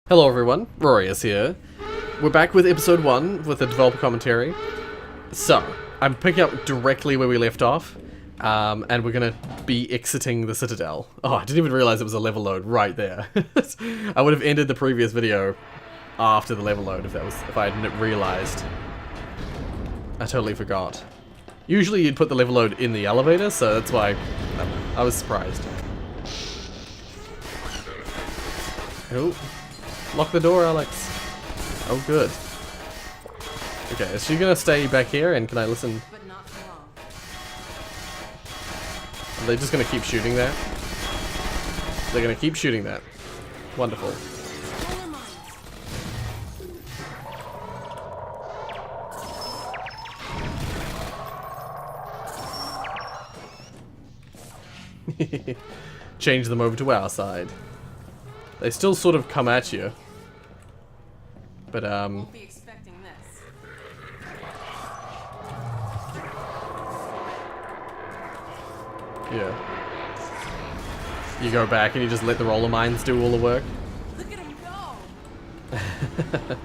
Hello everyone, Rorius here. We're back with episode 1 with the developer commentary. So, I'm picking up directly where we left off, and we're gonna be exiting the Citadel. Oh, I didn't even realize it was a level load right there. I would have ended the previous video after the level load if I hadn't realized. I totally forgot. Usually you'd put the level load in the elevator, so that's why I was surprised. Oh. Lock the door, Alex. Oh, good. Okay, is she gonna stay back here and can I listen? But not for long. Are they just gonna keep shooting that? They're gonna keep shooting that. Wonderful. Change them over to our side. They still sort of come at you. But, Won't be expecting this. yeah. You go back and you just let the roller mines do all the work. Look at him go!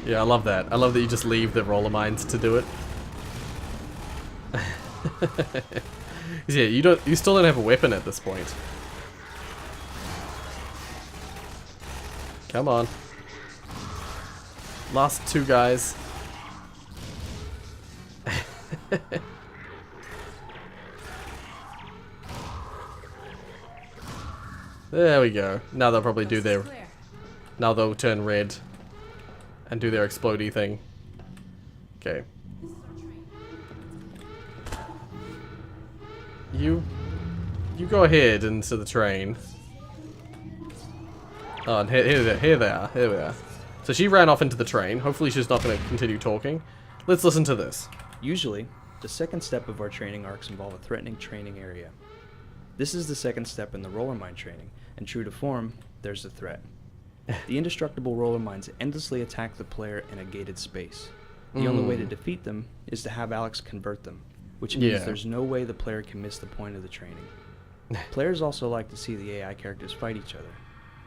Yeah, I love that. I love that you just leave the roller mines to do it. Yeah, you still don't have a weapon at this point. Come on. Last two guys. There we go. Now they'll probably do their... Now they'll turn red and do their explodey thing. Okay. You go ahead into the train. Oh, and here they are. So she ran off into the train. Hopefully she's not going to continue talking. Let's listen to this. Usually, the second step of our training arcs involve a threatening training area. This is the second step in the roller mine training, and true to form, there's the threat. The indestructible roller mines endlessly attack the player in a gated space. The only way to defeat them is to have Alex convert them, which means there's no way the player can miss the point of the training. Players also like to see the AI characters fight each other.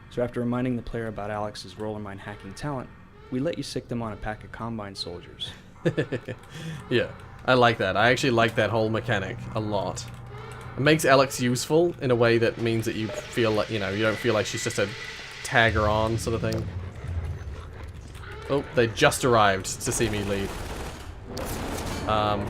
So after reminding the player about Alex's roller mine hacking talent, we let you sick them on a pack of Combine soldiers. Yeah, I like that. I actually like that whole mechanic a lot. It makes Alex useful in a way that means that you feel like, you don't feel like she's just a tagger on sort of thing. Oh, they just arrived to see me leave. I'm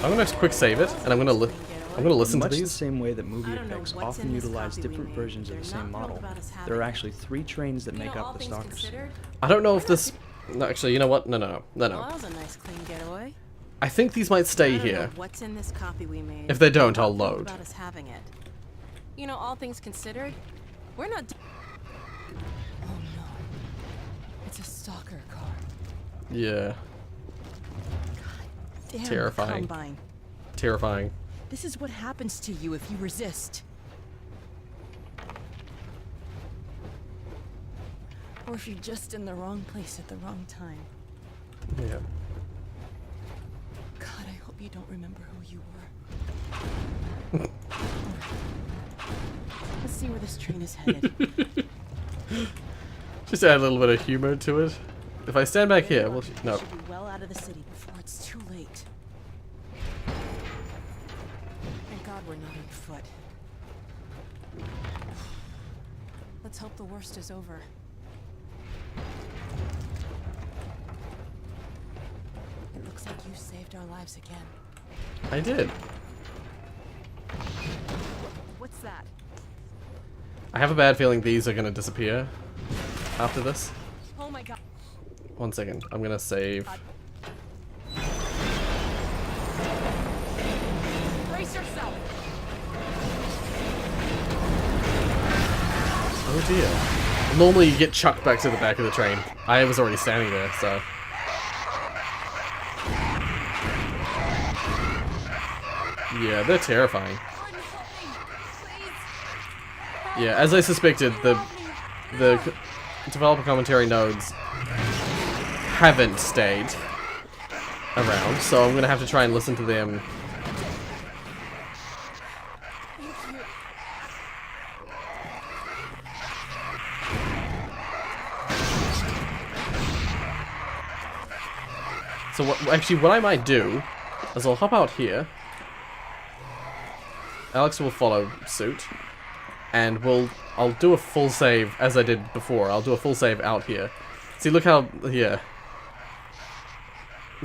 gonna quick save it, and I'm gonna listen to Much these. the same way that movie effects often utilize different versions of the same model, there are actually 3 trains that make up the stalkers. I don't know if this... No, actually, you know what? No. Well, that was a nice clean getaway. I think these might stay I don't here. know what's in this copy we made. If they don't, but I'll I'll think load. about us having it. You know, all things considered, we're not. Oh no, it's a stalker car. Yeah. Damn, Terrifying. Combine. Terrifying. This is what happens to you if you resist. Or if you're just in the wrong place at the wrong time. Yeah. God, I hope you don't remember who you were. Let's see where this train is headed. Just add a little bit of humor to it. If I stand back here, well, no. Should be well out of the city before it's too late. Thank God we're not on foot. Let's hope the worst is over. It looks like you saved our lives again. I did. What's that? I have a bad feeling these are gonna disappear after this. Oh my God. One second. I'm gonna save. Brace yourself. Oh dear. Normally you get chucked back to the back of the train. I was already standing there, so. Yeah, they're terrifying. Yeah, as I suspected, the developer commentary nodes haven't stayed around, so I'm gonna have to try and listen to them. So what I might do is I'll hop out here. Alex will follow suit, and I'll do a full save as I did before. I'll do a full save out here. See, look how the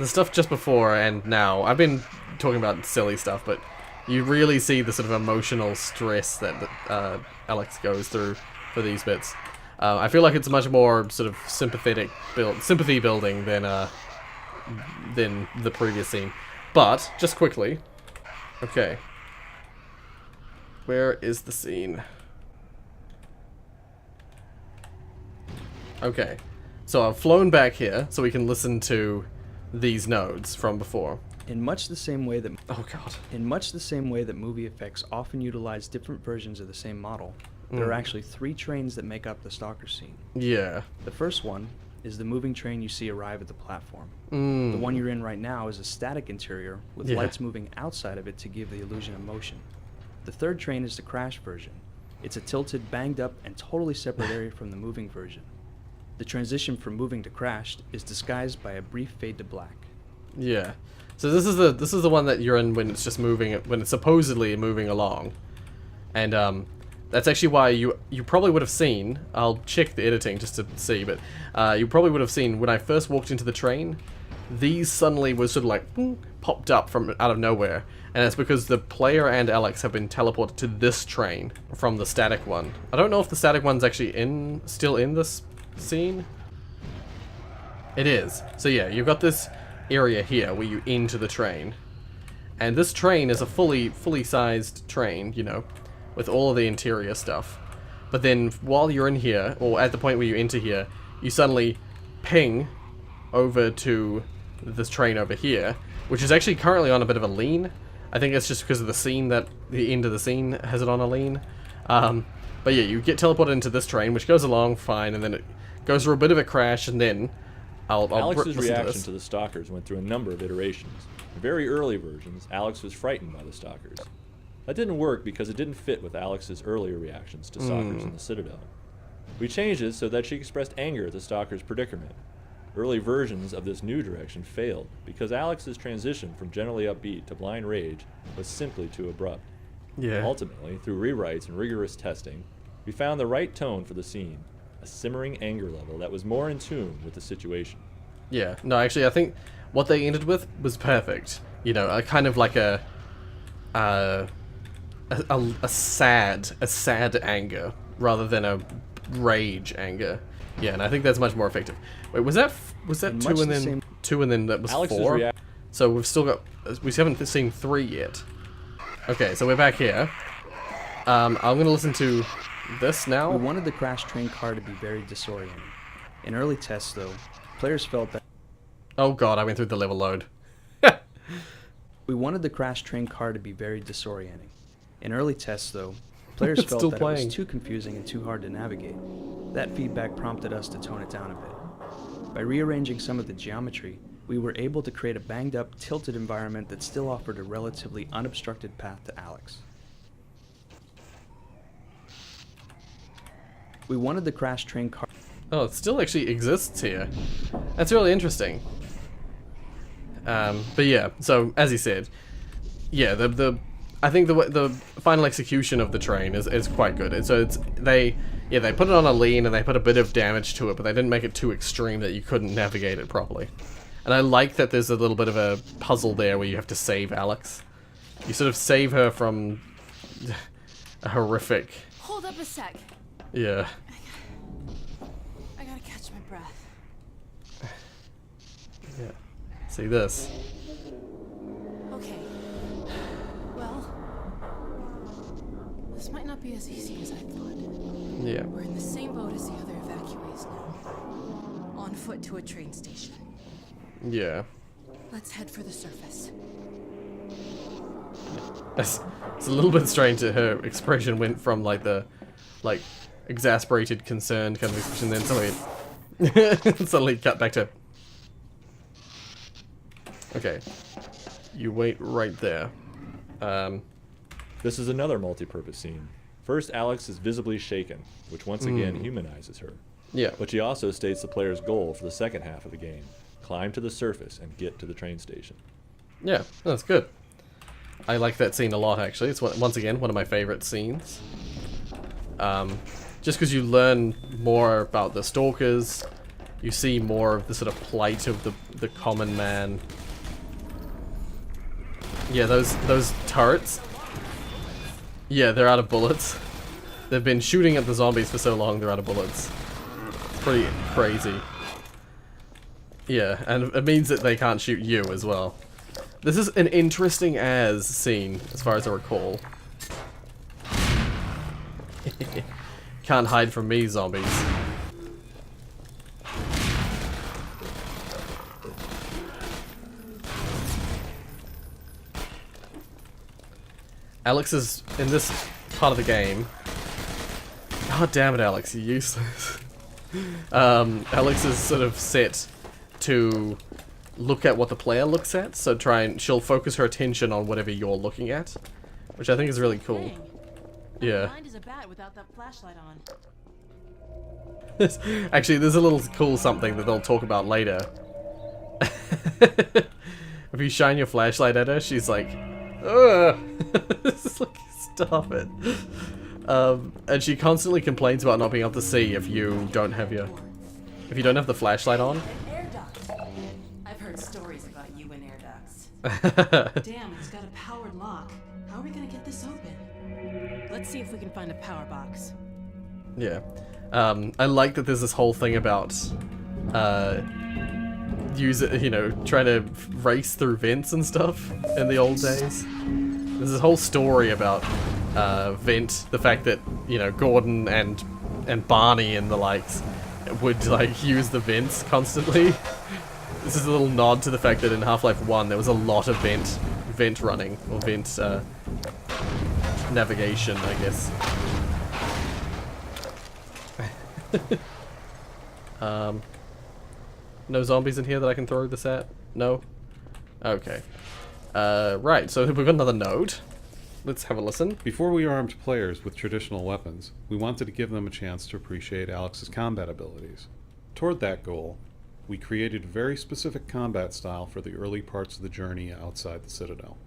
stuff just before and now. I've been talking about silly stuff, but you really see the sort of emotional stress that Alex goes through for these bits. I feel like it's much more sort of sympathy building than the previous scene. But just quickly, okay. Where is the scene? Okay, so I've flown back here so we can listen to these nodes from before. In much the same way that movie effects often utilize different versions of the same model, there are actually 3 trains that make up the Stalker scene. Yeah. The first one is the moving train you see arrive at the platform. The one you're in right now is a static interior with lights moving outside of it to give the illusion of motion. The third train is the crash version. It's a tilted, banged up, and totally separate area from the moving version. The transition from moving to crashed is disguised by a brief fade to black. Yeah. So this is the one that you're in when it's just moving, when it's supposedly moving along. And that's actually why you probably would have seen, I'll check the editing just to see, but you probably would have seen when I first walked into the train, these suddenly were sort of like popped up from out of nowhere. And that's because the player and Alex have been teleported to this train from the static one. I don't know if the static one's actually still in this scene. It is. So yeah, you've got this area here where you enter the train. And this train is a fully sized train, you know, with all of the interior stuff. But then while you're in here, or at the point where you enter here, you suddenly ping over to this train over here, which is actually currently on a bit of a lean. I think it's just because of the scene that the end of the scene has it on a lean. But yeah, you get teleported into this train, which goes along fine, and then it goes through a bit of a crash, and then Alex's reaction to the Stalkers went through a number of iterations. In very early versions, Alex was frightened by the Stalkers. That didn't work because it didn't fit with Alex's earlier reactions to Stalkers in the Citadel. We changed it so that she expressed anger at the Stalkers' predicament. Early versions of this new direction failed because Alex's transition from generally upbeat to blind rage was simply too abrupt. Yeah. Ultimately, through rewrites and rigorous testing, we found the right tone for the scene, a simmering anger level that was more in tune with the situation. Yeah. No, actually, I think what they ended with was perfect. You know, a kind of like a sad anger rather than a rage anger. Yeah, and I think that's much more effective. Wait, was that two and then two and then that was Alex's 4? So we've still got, we haven't seen 3 yet. Okay, so we're back here. I'm gonna listen to this now. We wanted the crash train car to be very disorienting. In early tests, though, players felt that. Oh god, I went through the level load. We wanted the crash train car to be very disorienting. In early tests, though, players felt still that playing. it was too confusing and too hard to navigate. That feedback prompted us to tone it down a bit. By rearranging some of the geometry, we were able to create a banged-up, tilted environment that still offered a relatively unobstructed path to Alex. We wanted the crash train car. Oh, it still actually exists here. That's really interesting. But yeah, so as he said, yeah, I think the final execution of the train is quite good. And so they put it on a lean and they put a bit of damage to it, but they didn't make it too extreme that you couldn't navigate it properly. And I like that there's a little bit of a puzzle there where you have to save Alex. You sort of save her from a horrific. Hold up a sec. Yeah. I gotta catch my breath. Yeah. See this. Okay. Well, this might not be as easy as I thought. Yeah. We're in the same boat as the other evacuees now. On foot to a train station. Yeah. Let's head for the surface. It's a little bit strange that her expression went from like the exasperated, concerned kind of expression, then suddenly cut back to. Okay, you wait right there. This is another multi-purpose scene. First, Alex is visibly shaken, which once again humanizes her. Yeah. But she also states the player's goal for the second half of the game. climb to the surface, and get to the train station. Yeah, that's good. I like that scene a lot, actually. It's once again one of my favorite scenes. Just because you learn more about the stalkers, you see more of the sort of plight of the common man. Yeah, those turrets. Yeah, they're out of bullets. They've been shooting at the zombies for so long, they're out of bullets. Pretty crazy. Yeah, and it means that they can't shoot you as well. This is an interesting as scene, as far as I recall. Can't hide from me, zombies. Alex is in this part of the game. God damn it, Alex, you're useless. Alex is sort of set to look at what the player looks at, so she'll focus her attention on whatever you're looking at, which I think is really cool. Dang. Yeah. Blind as a bat without that flashlight on. Actually, there's a little cool something that they'll talk about later. If you shine your flashlight at her, she's like, ugh. It's like, stop it. And she constantly complains about not being able to see if you don't have the flashlight on. Air ducts. I've heard stories about you and air ducts. Damn, it's got a powered lock. How are we gonna get this open? Let's see if we can find a power box. Yeah. I like that there's this whole thing about trying to race through vents and stuff in the old days. There's this whole story about Vent, the fact that, Gordon and Barney and the likes would use the vents constantly. This is a little nod to the fact that in Half-Life 1 there was a lot of vent running, or vent navigation, I guess. No zombies in here that I can throw this at? No? Okay. Right, so we've got another node. Let's have a listen. Before we armed players with traditional weapons, we wanted to give them a chance to appreciate Alex's combat abilities. Toward that goal, we created a very specific combat style for the early parts of the journey outside the Citadel.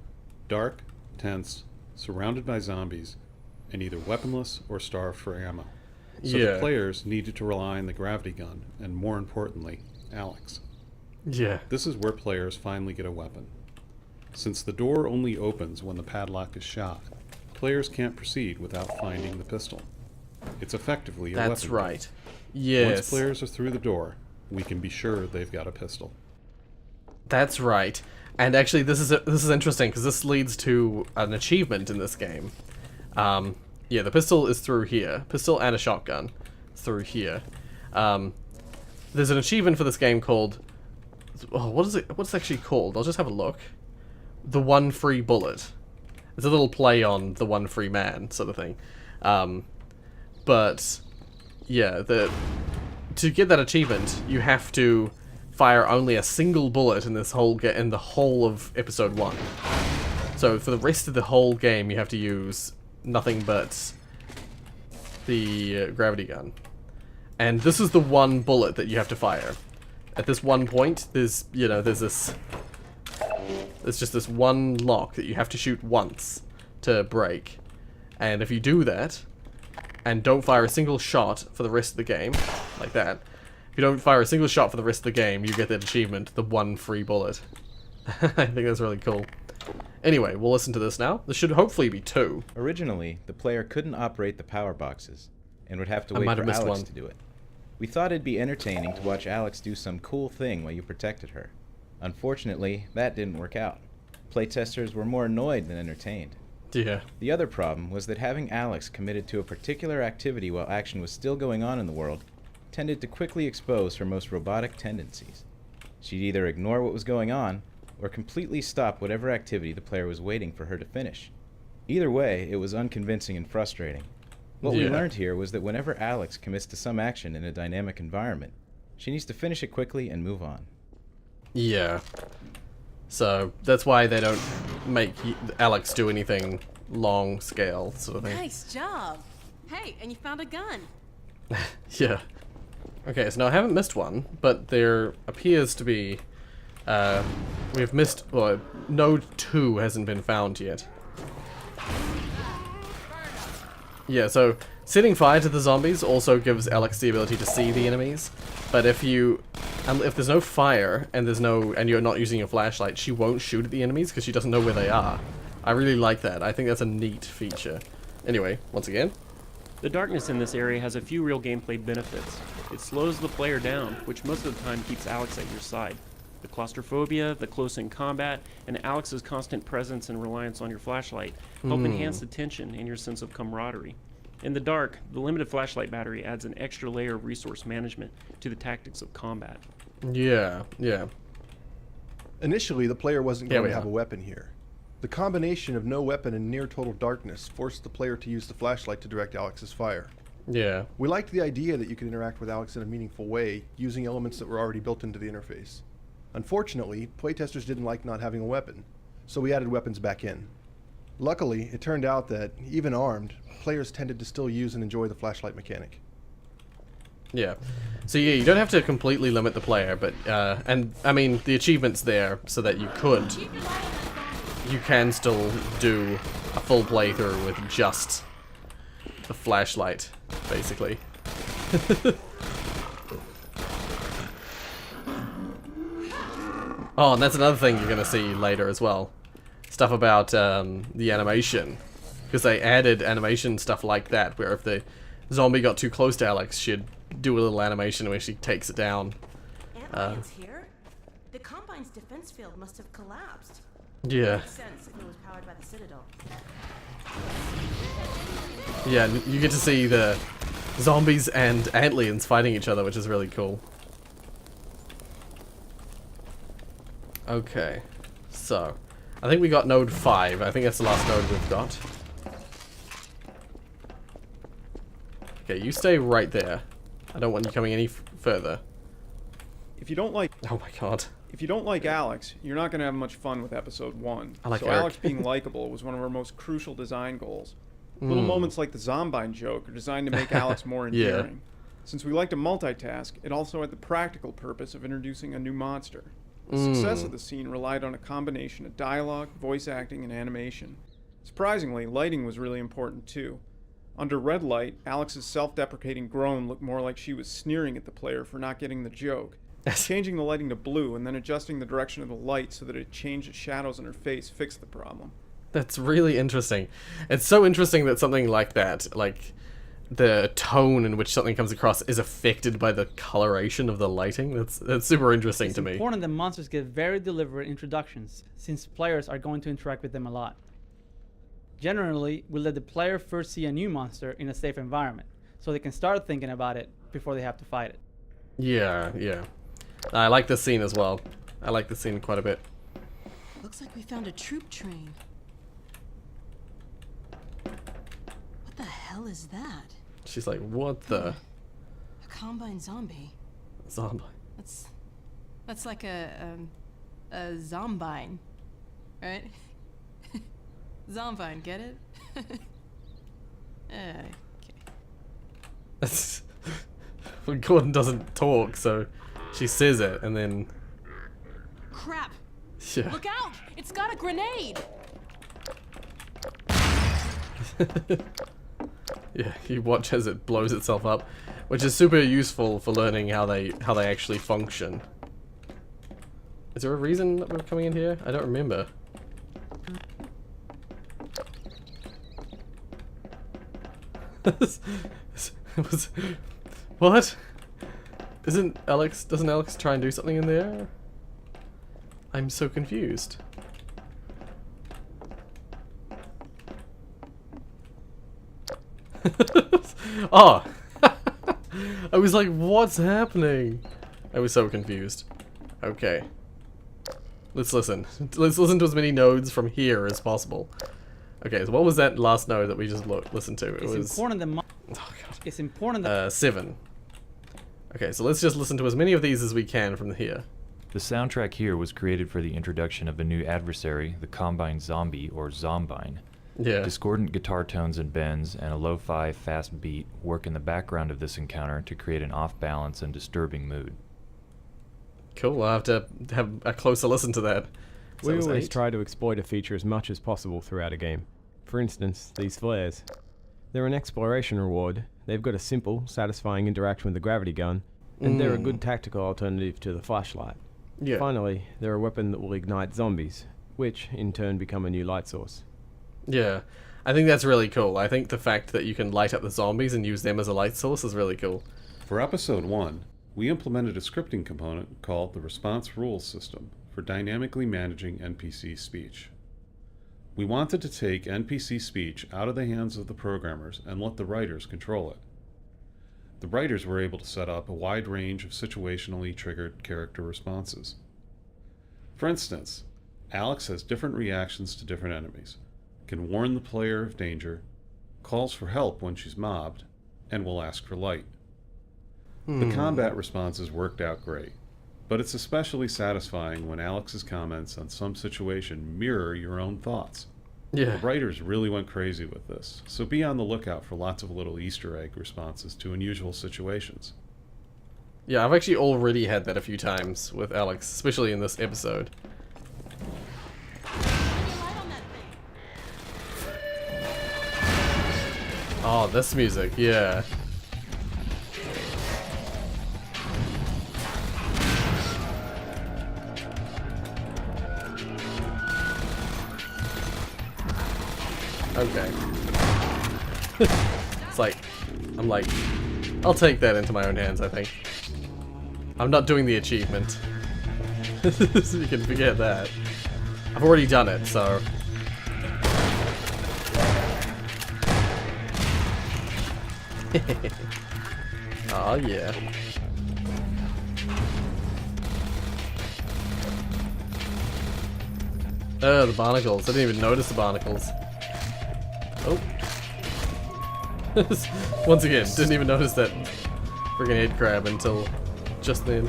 Dark, tense, surrounded by zombies, and either weaponless or starved for ammo. So the players needed to rely on the gravity gun, and more importantly, Alex. Yeah. This is where players finally get a weapon. Since the door only opens when the padlock is shot, players can't proceed without finding the pistol. It's effectively a weapon. That's right. Yes. Once players are through the door, we can be sure they've got a pistol. That's right. And actually, this is interesting because this leads to an achievement in this game. Yeah, the pistol is through here. Pistol and a shotgun through here. There's an achievement for this game called... Oh, what is it? What's it actually called? I'll just have a look. The One Free Bullet. It's a little play on the One Free Man sort of thing. But yeah, to get that achievement, you have to fire only a single bullet in this in the whole of episode 1. So for the rest of the whole game, you have to use nothing but the gravity gun. And this is the one bullet that you have to fire. At this one point, there's just this one lock that you have to shoot once to break. And if you do that, and don't fire a single shot for the rest of the game, like that, if you don't fire a single shot for the rest of the game, you get that achievement, the one free bullet. I think that's really cool. Anyway, we'll listen to this now. There should hopefully be 2. Originally, the player couldn't operate the power boxes, and would have to wait for missed Alex one. to do it. We thought it'd be entertaining to watch Alex do some cool thing while you protected her. Unfortunately, that didn't work out. Playtesters were more annoyed than entertained. Yeah. The other problem was that having Alex committed to a particular activity while action was still going on in the world tended to quickly expose her most robotic tendencies. She'd either ignore what was going on, or completely stop whatever activity the player was waiting for her to finish. Either way, it was unconvincing and frustrating. What we learned here was that whenever Alex commits to some action in a dynamic environment, she needs to finish it quickly and move on. Yeah. So that's why they don't make Alex do anything long scale sort of thing. Nice job. Hey, and you found a gun. Yeah. Okay, so now I haven't missed one, but there appears to be... we've missed... Well, node 2 hasn't been found yet. Yeah, so setting fire to the zombies also gives Alex the ability to see the enemies. But if there's no fire and you're not using your flashlight, she won't shoot at the enemies because she doesn't know where they are. I really like that. I think that's a neat feature. Anyway, once again. The darkness in this area has a few real gameplay benefits. It slows the player down, which most of the time keeps Alex at your side. The claustrophobia, the close-in combat, and Alex's constant presence and reliance on your flashlight help enhance the tension and your sense of camaraderie. In the dark, the limited flashlight battery adds an extra layer of resource management to the tactics of combat. Yeah. Initially, the player wasn't going to have a weapon here. The combination of no weapon and near total darkness forced the player to use the flashlight to direct Alex's fire. Yeah. We liked the idea that you could interact with Alex in a meaningful way, using elements that were already built into the interface. Unfortunately, playtesters didn't like not having a weapon, so we added weapons back in. Luckily, it turned out that, even armed, players tended to still use and enjoy the flashlight mechanic. Yeah. So yeah, you don't have to completely limit the player, but, and, I mean, the achievement's there so that you can still do a full playthrough with just the flashlight, basically. Oh, and that's another thing you're going to see later as well. Stuff about the animation. Because they added animation stuff like that, where if the zombie got too close to Alex, she'd do a little animation where she takes it down. Ant-Lion's here? The Combine's defense field must have collapsed. Yeah. Makes sense if it was powered by the Citadel. Yeah, you get to see the zombies and antlions fighting each other, which is really cool. Okay, so I think we got node 5. I think that's the last node we've got. Okay, you stay right there. I don't want you coming any further. If you don't like... Oh my god. If you don't like Alex, you're not going to have much fun with episode 1. I like so Eric. Alex being likable was one of our most crucial design goals. Little moments like the Zombine joke are designed to make Alex more endearing. Since we like to multitask, it also had the practical purpose of introducing a new monster. The success of the scene relied on a combination of dialogue, voice acting, and animation. Surprisingly, lighting was really important too. Under red light, Alex's self-deprecating groan looked more like she was sneering at the player for not getting the joke. Changing the lighting to blue and then adjusting the direction of the light so that it changed the shadows on her face fixed the problem. That's really interesting. It's so interesting that something like that, like the tone in which something comes across is affected by the coloration of the lighting. That's super interesting to me. It's important that monsters get very deliberate introductions, since players are going to interact with them a lot. Generally, we let the player first see a new monster in a safe environment, so they can start thinking about it before they have to fight it. Yeah. I like this scene as well. I like this scene quite a bit. Looks like we found a troop train. What the hell is that? She's like, what the? A Combine zombie. Zombie. That's like a zombine, right? Zombine, get it? Okay. That's well, Gordon doesn't talk, so she says it, and then Crap! yeah. Look out! It's got a grenade! Yeah, you watch as it blows itself up, which is super useful for learning how they actually function. Is there a reason that we're coming in here? I don't remember. What? Doesn't Alex try and do something in there? I'm so confused. Oh! I was like, what's happening? I was so confused. Okay. Let's listen. Let's listen to as many nodes from here as possible. Okay, so what was that last node that we just listened to? It was Important that oh god. It's important that 7. Okay, so let's just listen to as many of these as we can from here. The soundtrack here was created for the introduction of a new adversary, the Combine Zombie, or Zombine. Yeah. Discordant guitar tones and bends and a lo-fi fast beat work in the background of this encounter to create an off-balance and disturbing mood. Cool, I'll have to have a closer listen to that. So We it was always 8. try to exploit a feature as much as possible throughout a game. For instance, these flares. They're an exploration reward. They've got a simple, satisfying interaction with the gravity gun, and they're a good tactical alternative to the flashlight. Yeah. Finally, they're a weapon that will ignite zombies, which in turn become a new light source. Yeah. I think that's really cool. I think the fact that you can light up the zombies and use them as a light source is really cool. For episode 1, we implemented a scripting component called the response rules system for dynamically managing NPC speech. We wanted to take NPC speech out of the hands of the programmers and let the writers control it. The writers were able to set up a wide range of situationally triggered character responses. For instance, Alex has different reactions to different enemies, can warn the player of danger, calls for help when she's mobbed, and will ask for light. The combat responses worked out great, but it's especially satisfying when Alex's comments on some situation mirror your own thoughts. Yeah. The writers really went crazy with this, so be on the lookout for lots of little Easter egg responses to unusual situations. Yeah, I've actually already had that a few times with Alex, especially in this episode. Oh, this music, yeah. Okay. It's like, I'm like, I'll take that into my own hands, I think. I'm not doing the achievement. So you can forget that. I've already done it, so... Oh yeah. Oh, the barnacles. I didn't even notice the barnacles. Oh. Once again, didn't even notice that friggin' head crab until just then.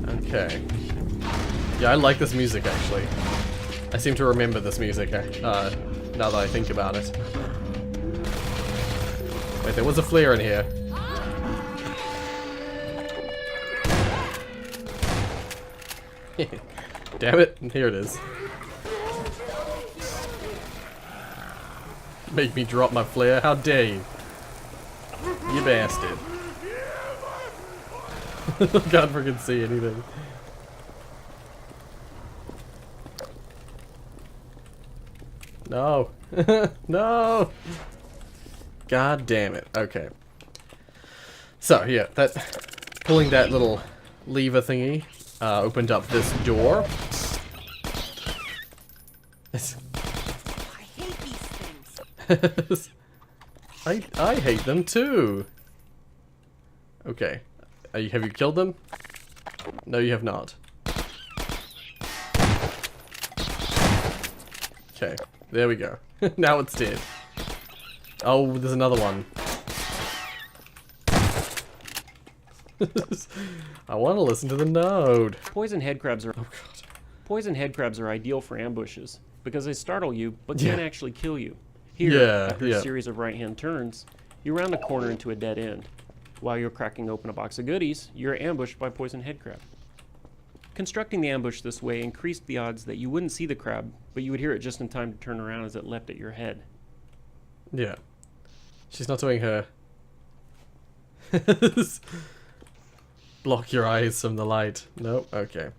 Okay. Yeah, I like this music actually. I seem to remember this music now that I think about it. Wait, there was a flare in here. Damn it, here it is. Make me drop my flare, how dare you? You bastard. Can't freaking see anything. No. No! God damn it. Okay. So, yeah, pulling that little lever thingy opened up this door. I hate these things. I hate them too. Okay. Have you killed them? No, you have not. Okay. There we go. Now it's dead. Oh, there's another one. I want to listen to the node. Poison headcrabs are ideal for ambushes because they startle you but can't actually kill you. Here, after a series of right-hand turns, you round a corner into a dead end. While you're cracking open a box of goodies, you're ambushed by poison headcrab. Constructing the ambush this way increased the odds that you wouldn't see the crab, but you would hear it just in time to turn around as it leapt at your head. Yeah. She's not doing her... Block your eyes from the light. Nope, okay.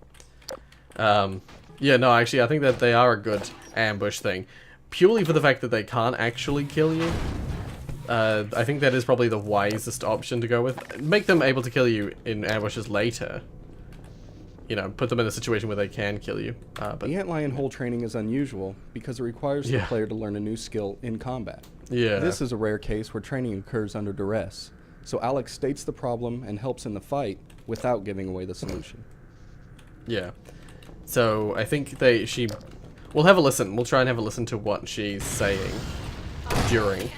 Yeah, no, actually, I think that they are a good ambush thing. Purely for the fact that they can't actually kill you. I think that is probably the wisest option to go with. Make them able to kill you in ambushes later. You know, put them in a situation where they can kill you. But the antlion hole training is unusual because it requires the player to learn a new skill in combat. Yeah. This is a rare case where training occurs under duress. So Alex states the problem and helps in the fight without giving away the solution. Yeah. So I think we'll have a listen. We'll try and have a listen to what she's saying during.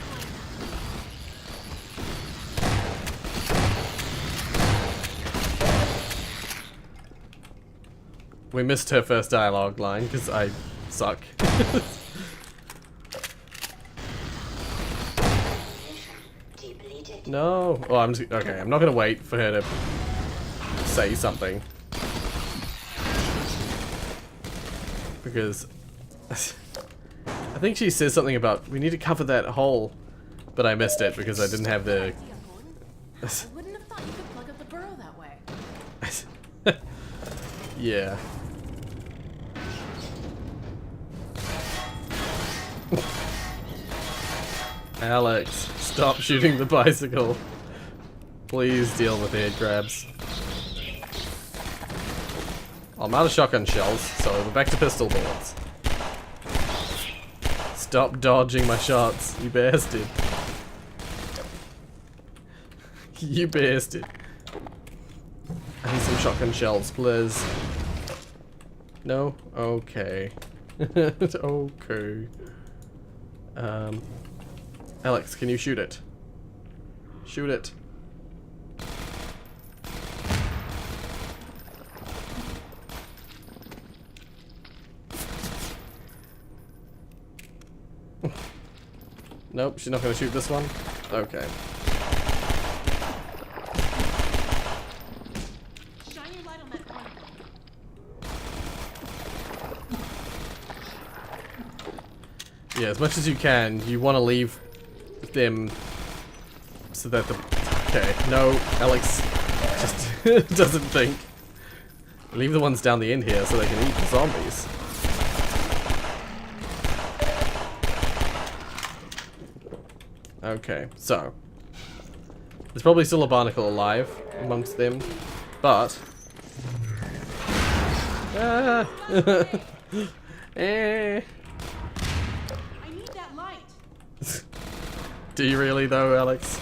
We missed her first dialogue line because I suck. No. Oh, I'm just, okay. I'm not gonna wait for her to say something because I think she says something about we need to cover that hole, but I missed it because I didn't have the. I wouldn't have thought you could plug up the burrow that way. Yeah. Alex, stop shooting the bicycle. Please deal with head grabs. I'm out of shotgun shells, so we're back to pistol bullets. Stop dodging my shots, you bastard. You bastard. I need some shotgun shells, please. No? Okay. Okay. Alex, can you shoot it? Shoot it. Nope, she's not gonna shoot this one? Okay. Shine your light on that corner. Yeah, as much as you can, you want to leave them so that the... Okay, no, Alex just doesn't think. Leave the ones down the end here so they can eat the zombies. Okay, so there's probably still a barnacle alive amongst them, but I need that light. Do you really though, Alex?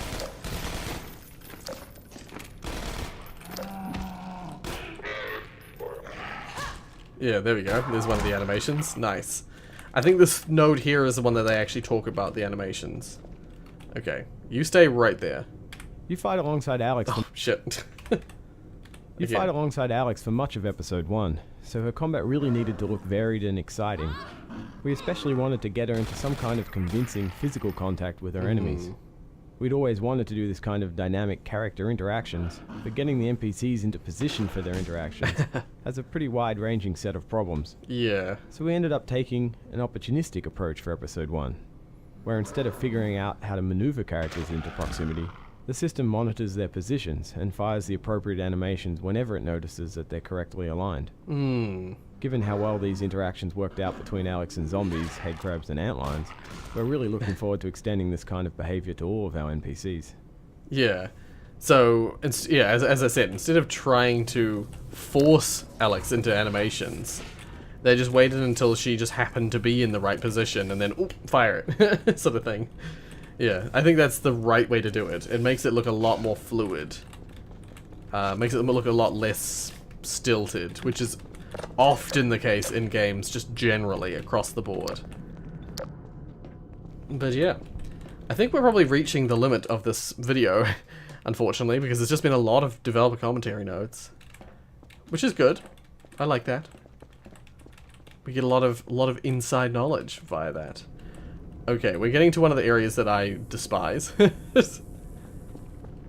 Yeah, there we go. There's one of the animations. Nice. I think this node here is the one that they actually talk about the animations. Okay, you stay right there. You fight alongside Alex. Oh, shit. You fight alongside Alex for much of episode 1, so her combat really needed to look varied and exciting. We especially wanted to get her into some kind of convincing physical contact with her enemies. We'd always wanted to do this kind of dynamic character interactions, but getting the NPCs into position for their interactions has a pretty wide-ranging set of problems. Yeah. So we ended up taking an opportunistic approach for episode 1, where instead of figuring out how to maneuver characters into proximity, the system monitors their positions and fires the appropriate animations whenever it notices that they're correctly aligned. Given how well these interactions worked out between Alex and zombies, headcrabs and antlions, we're really looking forward to extending this kind of behavior to all of our NPCs. Yeah. So, yeah, as I said, instead of trying to force Alex into animations, they just waited until she just happened to be in the right position and then, oop, fire it, sort of thing. Yeah, I think that's the right way to do it. It makes it look a lot more fluid. Makes it look a lot less stilted, which is often the case in games just generally across the board. But yeah, I think we're probably reaching the limit of this video, unfortunately, because there's just been a lot of developer commentary notes, which is good. I like that. We get a lot of inside knowledge via that. Okay, we're getting to one of the areas that I despise. Is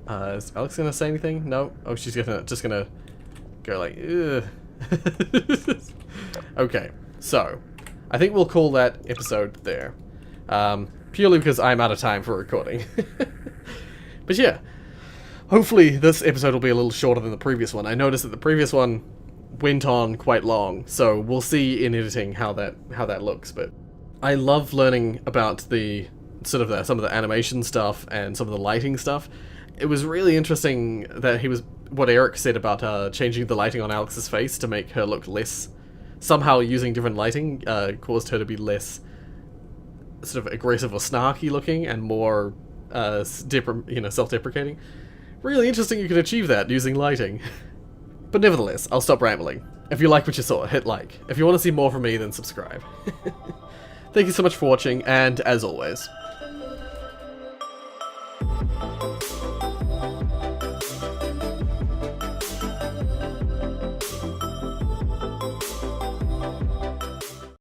Alex gonna say anything? No? Oh, she's just gonna go like, ugh. Okay, so I think we'll call that episode there. Purely because I'm out of time for recording. But yeah, hopefully this episode will be a little shorter than the previous one. I noticed that the previous one went on quite long, so we'll see in editing how that looks. But I love learning about the sort of some of the animation stuff and some of the lighting stuff. It was really interesting that what Eric said about changing the lighting on Alex's face to make her look less, somehow using different lighting caused her to be less sort of aggressive or snarky looking and more self-deprecating. Really interesting you could achieve that using lighting. But nevertheless, I'll stop rambling. If you like what you saw, hit like. If you want to see more from me, then subscribe. Thank you so much for watching, and as always,